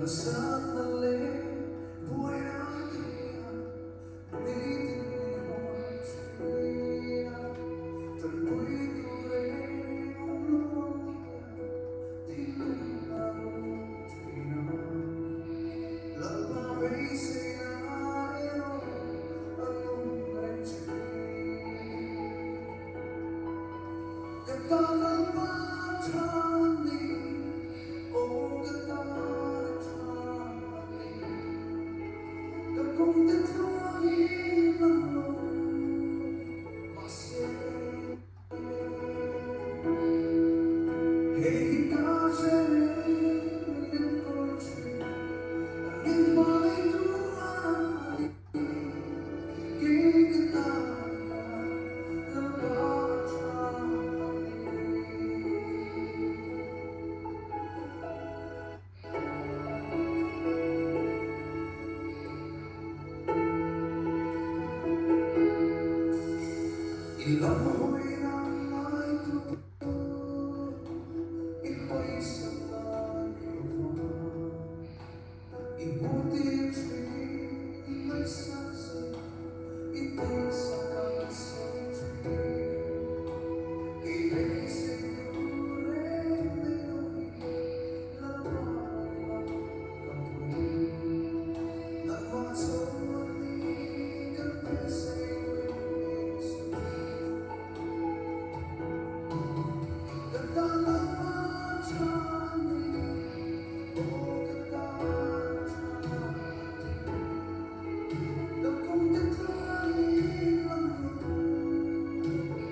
sandali buhay natin ulitin mo ang sila tanpo'y tunay ang lumangyan di lumang lagbabay sa ilayo anong nandiyan katalang patani o katalang kung tatluhin ang masaya hey kasi ng kotse ang may tuwali kikita ng ilang ako'y nang may tuwa ito'y sa pag-iwa ibuti ang may sasa ito'y sa kasasin kailan'y sa iyong rin labay kapoy nang masawali ka sa iyong katalang patani o katalang kung tatluhin ang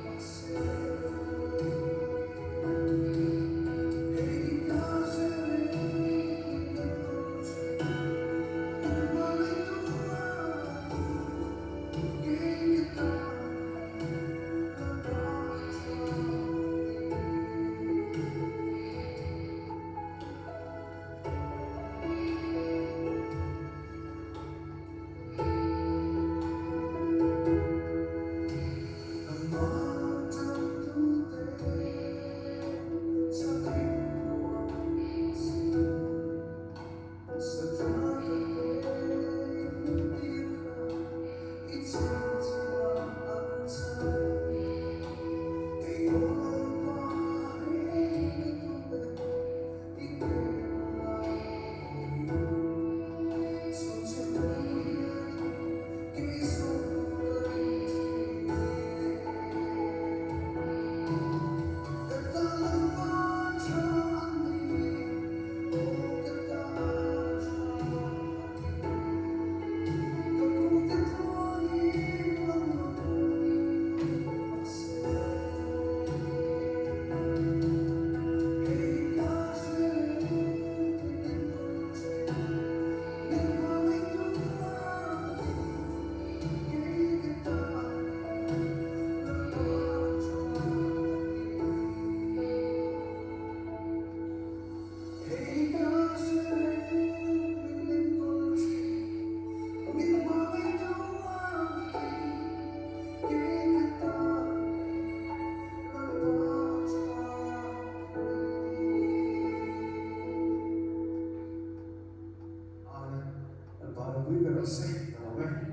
masaya hey kasi ng kotse ang may tuwa kikita Para muy veloce, pero bueno.